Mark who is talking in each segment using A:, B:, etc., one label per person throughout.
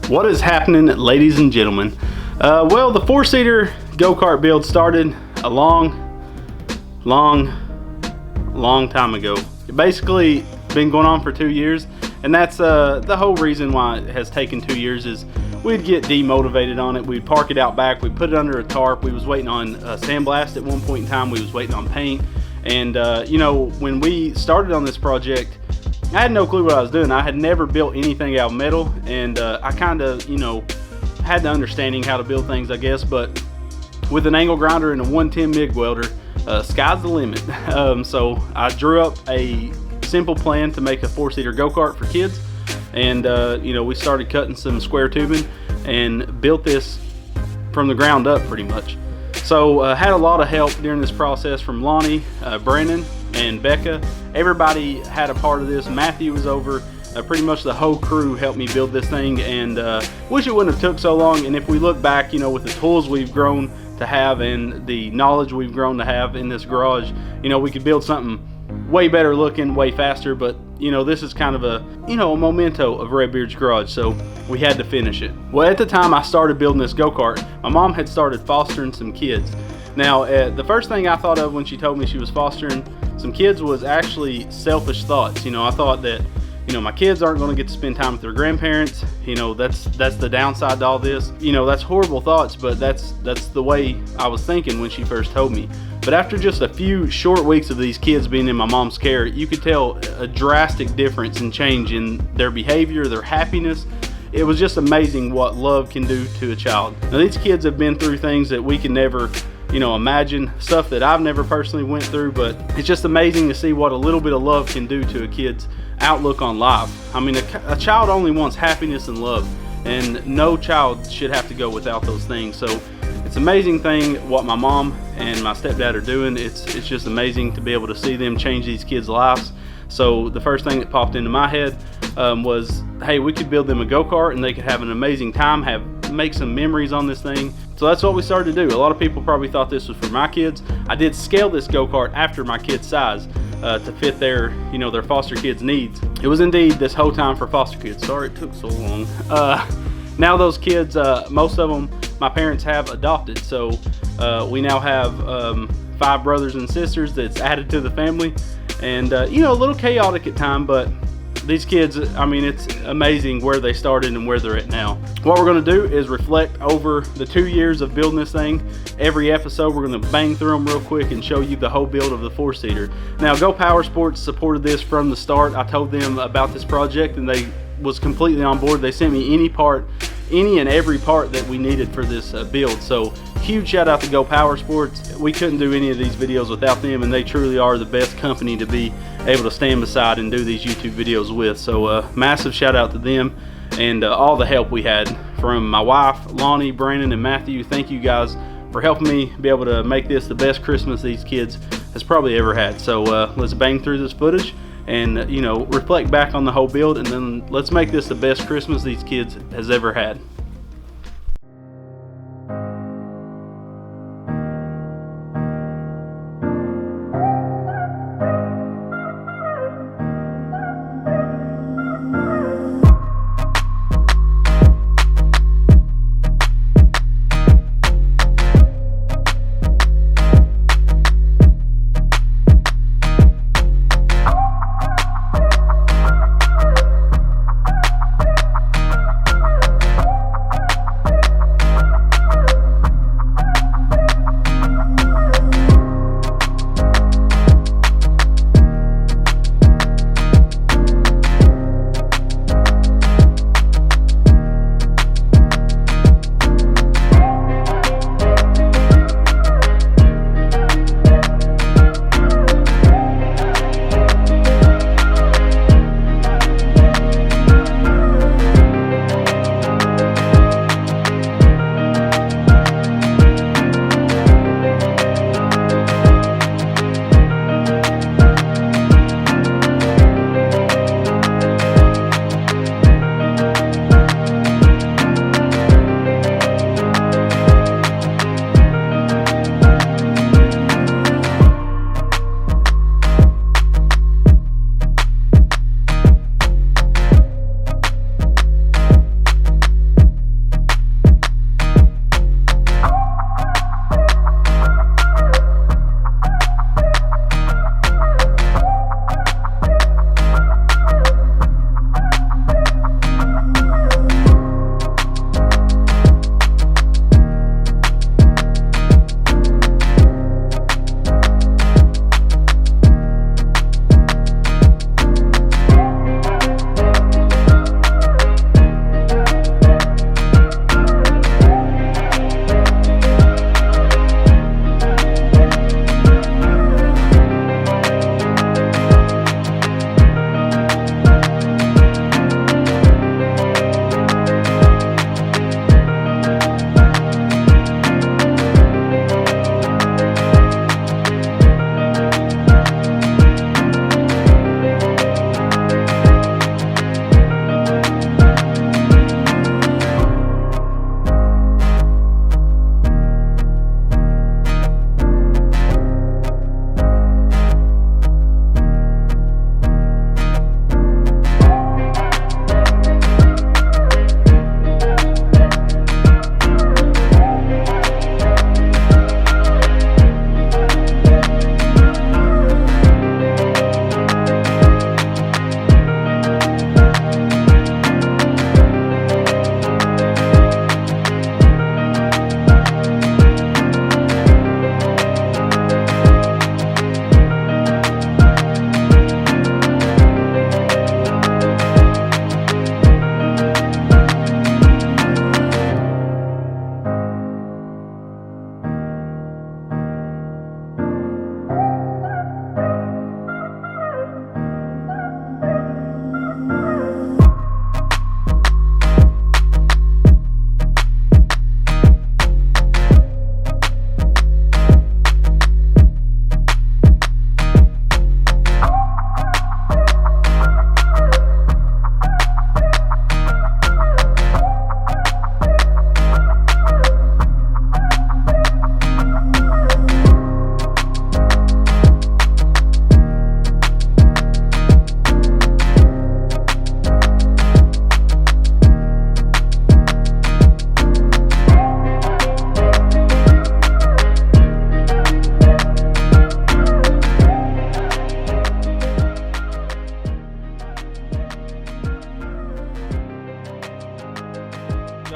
A: What is happening, ladies and gentlemen? Well, the four-seater go-kart build started a long time ago. It basically been going on for 2 years, and that's the whole reason why it has taken 2 years is we'd get demotivated on it. We'd park it out back, we'd put it under a tarp. We was waiting on sandblast at one point in time. We was waiting on paint, and you know, when we started on this project, I had no clue what I was doing. I had never built anything out of metal, and I kind of, you know, had the understanding how to build things, I guess, but with an angle grinder and a 110 MIG welder, sky's the limit. So I drew up a simple plan to make a four-seater go-kart for kids, and you know, we started cutting some square tubing and built this from the ground up pretty much. So had a lot of help during this process from Lonnie, Brandon, and Becca. Everybody had a part of this. Matthew was over. Pretty much the whole crew helped me build this thing, and wish it wouldn't have took so long. And if we look back, you know, with the tools we've grown to have and the knowledge we've grown to have in this garage, you know, we could build something way better looking, way faster. But you know, this is kind of a, you know, a memento of Redbeard's Garage, so we had to finish it. Well, at the time I started building this go-kart, my mom had started fostering some kids. Now, the first thing I thought of when she told me she was fostering some kids was actually selfish thoughts. You know, I thought that, you know, my kids aren't going to get to spend time with their grandparents. You know, that's the downside to all this. You know, that's horrible thoughts, but that's the way I was thinking when she first told me. But after just a few short weeks of these kids being in my mom's care, you could tell a drastic difference and change in their behavior, their happiness. It was just amazing what love can do to a child. Now, these kids have been through things that we can never, you know, imagine, stuff that I've never personally went through, but it's just amazing to see what a little bit of love can do to a kid's outlook on life. I mean, a child only wants happiness and love, and no child should have to go without those things. So it's an amazing thing what my mom and my stepdad are doing. It's just amazing to be able to see them change these kids' lives. So the first thing that popped into my head was, hey, we could build them a go-kart and they could have an amazing time, make some memories on this thing. So that's what we started to do. A lot of people probably thought this was for my kids. I did scale this go-kart after my kids' size to fit their, you know, their foster kids' needs. It was indeed this whole time for foster kids. Sorry it took so long. Now those kids, most of them, my parents have adopted. So we now have 5 brothers and sisters that's added to the family. And you know, a little chaotic at times, but these kids, I mean, it's amazing where they started and where they're at now. What we're going to do is reflect over the 2 years of building this thing. Every episode we're going to bang through them real quick and show you the whole build of the four-seater. Now, Go Power Sports supported this from the start. I told them about this project and they was completely on board. They sent me any and every part that we needed for this build. So huge shout out to Go Power Sports. We couldn't do any of these videos without them, and they truly are the best company to be able to stand beside and do these YouTube videos with. So massive shout out to them and all the help we had from my wife, Lonnie, Brandon, and Matthew. Thank you guys for helping me be able to make this the best Christmas these kids has probably ever had. So let's bang through this footage and, you know, reflect back on the whole build, and then let's make this the best Christmas these kids has ever had.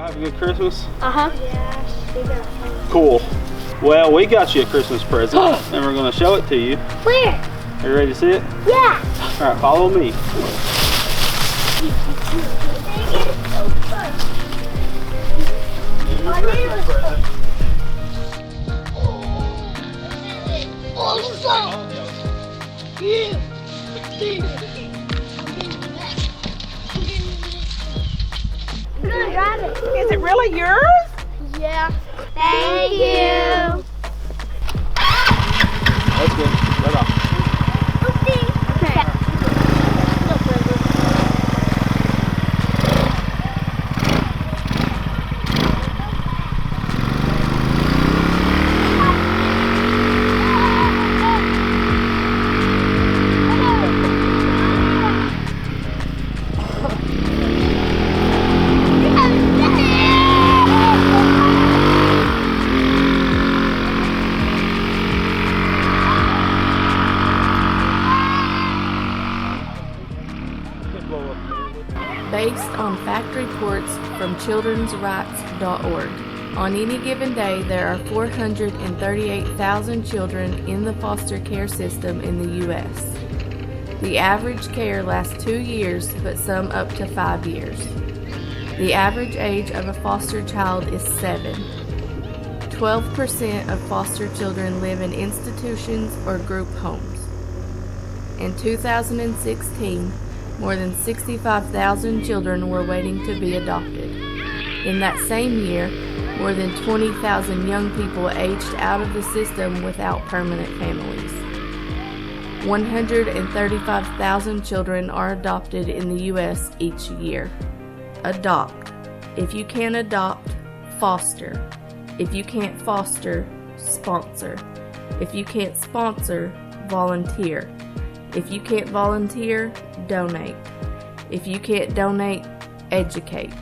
A: Y'all have a good Christmas?
B: Uh-huh. Yeah, we got fun.
A: Cool. Well, we got you a Christmas present, and we're going to show it to you.
B: Where?
A: Are you ready to see it?
B: Yeah.
A: All right, follow me.
C: Is it really yours?
B: Yeah. Thank you.
A: That's good. Right off.
B: Okay.
D: Based on fact reports from childrensrights.org. On any given day, there are 438,000 children in the foster care system in the U.S. The average care lasts 2 years, but some up to 5 years. The average age of a foster child is 7. 12% of foster children live in institutions or group homes. In 2016, more than 65,000 children were waiting to be adopted. In that same year, more than 20,000 young people aged out of the system without permanent families. 135,000 children are adopted in the U.S. each year. Adopt. If you can't adopt, foster. If you can't foster, sponsor. If you can't sponsor, volunteer. If you can't volunteer, donate. If you can't donate, educate.